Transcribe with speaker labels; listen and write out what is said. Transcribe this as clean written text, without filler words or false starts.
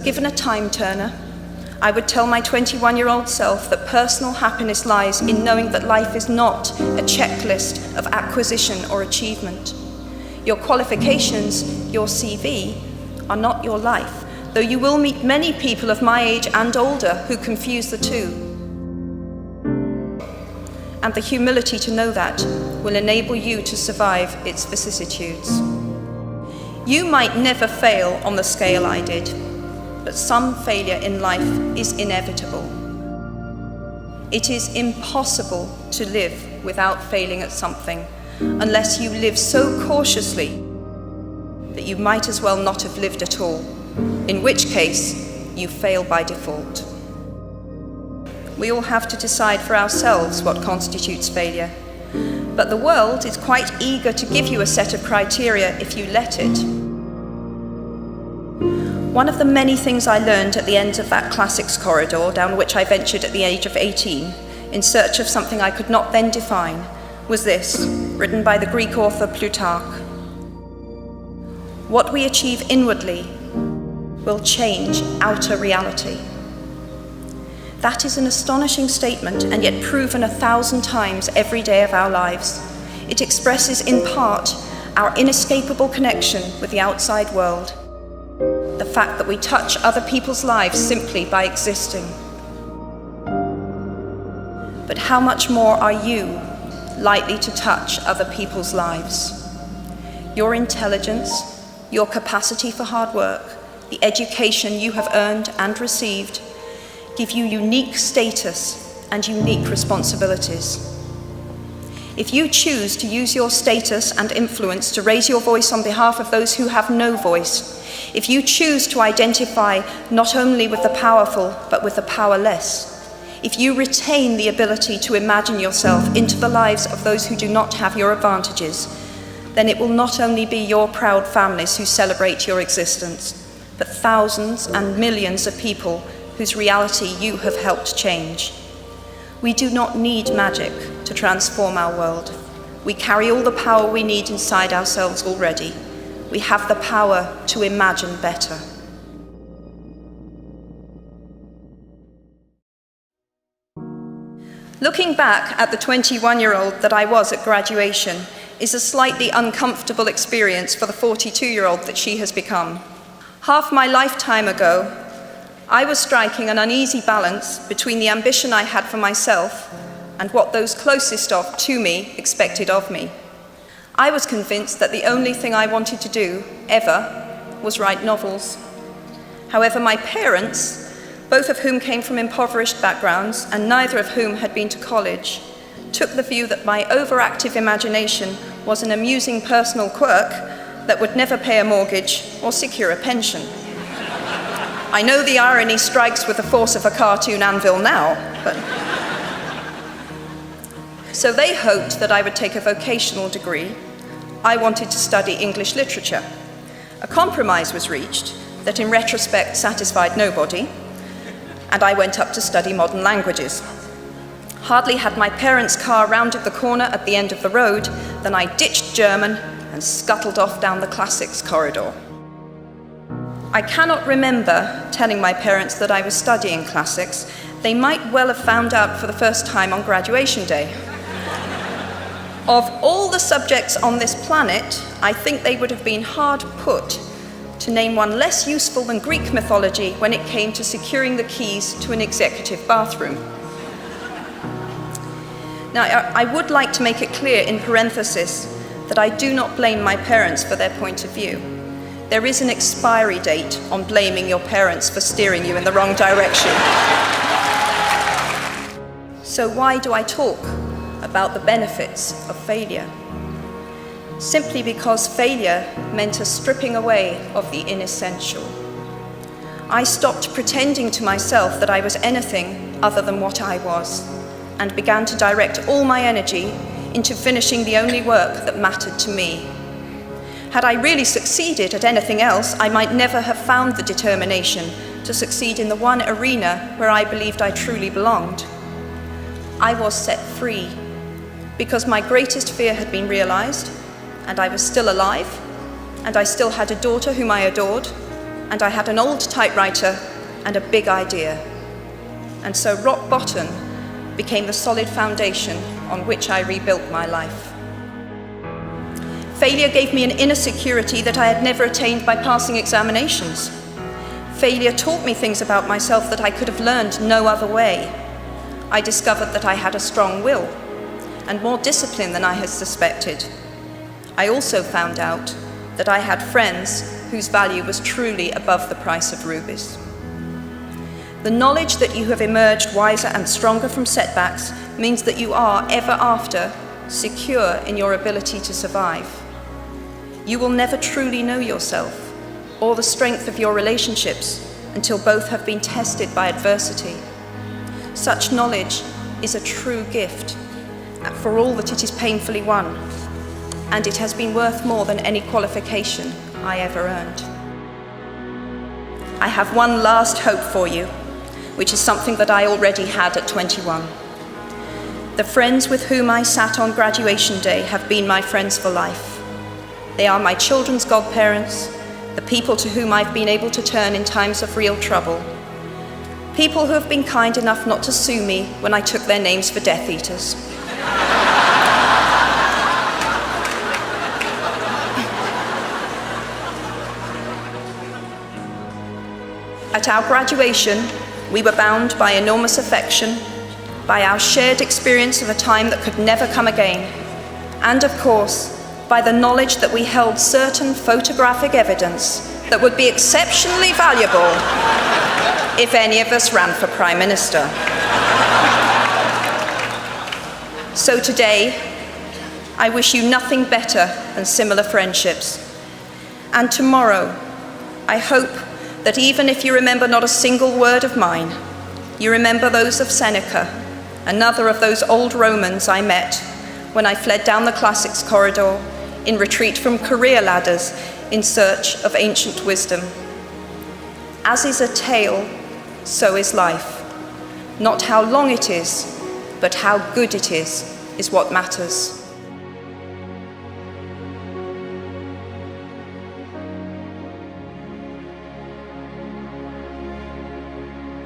Speaker 1: Given a time turner, I would tell my 21-year-old self that personal happiness lies in knowing that life is not a checklist of acquisition or achievement. Your qualifications, your CV, are not your life, though you will meet many people of my age and older who confuse the two. And the humility to know that will enable you to survive its vicissitudes. You might never fail on the scale I did, but some failure in life is inevitable. It is impossible to live without failing at something, unless you live so cautiously that you might as well not have lived at all, in which case you fail by default. We all have to decide for ourselves what constitutes failure, but the world is quite eager to give you a set of criteria if you let it. One of the many things I learned at the end of that classics corridor down which I ventured at the age of 18 in search of something I could not then define was this, written by the Greek author Plutarch. What we achieve inwardly will change outer reality. That is an astonishing statement, and yet proven 1,000 times every day of our lives. It expresses in part our inescapable connection with the outside world, the fact that we touch other people's lives simply by existing. But how much more are you likely to touch other people's lives? Your intelligence, your capacity for hard work, the education you have earned and received give you unique status and unique responsibilities. If you choose to use your status and influence to raise your voice on behalf of those who have no voice, if you choose to identify not only with the powerful but with the powerless, if you retain the ability to imagine yourself into the lives of those who do not have your advantages, then it will not only be your proud families who celebrate your existence, but thousands and millions of people whose reality you have helped change. We do not need magic to transform our world. We carry all the power we need inside ourselves already. We have the power to imagine better. Looking back at the 21-year-old that I was at graduation is a slightly uncomfortable experience for the 42-year-old that she has become. Half my lifetime ago, I was striking an uneasy balance between the ambition I had for myself and what those closest to me expected of me. I was convinced that the only thing I wanted to do, ever, was write novels. However, my parents, both of whom came from impoverished backgrounds and neither of whom had been to college, took the view that my overactive imagination was an amusing personal quirk that would never pay a mortgage or secure a pension. I know the irony strikes with the force of a cartoon anvil now, but... So they hoped that I would take a vocational degree. I wanted to study English literature. A compromise was reached that in retrospect satisfied nobody, and I went up to study modern languages. Hardly had my parents' car rounded the corner at the end of the road than I ditched German and scuttled off down the classics corridor. I cannot remember telling my parents that I was studying classics. They might well have found out for the first time on graduation day. Of all the subjects on this planet, I think they would have been hard put to name one less useful than Greek mythology when it came to securing the keys to an executive bathroom. Now, I would like to make it clear in parenthesis that I do not blame my parents for their point of view. There is an expiry date on blaming your parents for steering you in the wrong direction. So why do I talk about the benefits of failure? Simply because failure meant a stripping away of the inessential. I stopped pretending to myself that I was anything other than what I was, and began to direct all my energy into finishing the only work that mattered to me. Had I really succeeded at anything else, I might never have found the determination to succeed in the one arena where I believed I truly belonged. I was set free because my greatest fear had been realized, and I was still alive, and I still had a daughter whom I adored, and I had an old typewriter and a big idea. And so rock bottom became the solid foundation on which I rebuilt my life. Failure gave me an inner security that I had never attained by passing examinations. Failure taught me things about myself that I could have learned no other way. I discovered that I had a strong will and more discipline than I had suspected. I also found out that I had friends whose value was truly above the price of rubies. The knowledge that you have emerged wiser and stronger from setbacks means that you are, ever after, secure in your ability to survive. You will never truly know yourself or the strength of your relationships until both have been tested by adversity. Such knowledge is a true gift, for all that it is painfully won, and it has been worth more than any qualification I ever earned. I have one last hope for you, which is something that I already had at 21. The friends with whom I sat on graduation day have been my friends for life. They are my children's godparents, the people to whom I've been able to turn in times of real trouble. People who have been kind enough not to sue me when I took their names for Death Eaters. At our graduation, we were bound by enormous affection, by our shared experience of a time that could never come again, and of course, by the knowledge that we held certain photographic evidence that would be exceptionally valuable if any of us ran for Prime Minister. So today, I wish you nothing better than similar friendships. And tomorrow, I hope that even if you remember not a single word of mine, you remember those of Seneca, another of those old Romans I met when I fled down the classics corridor in retreat from career ladders in search of ancient wisdom. As is a tale, so is life. Not how long it is, but how good it is what matters.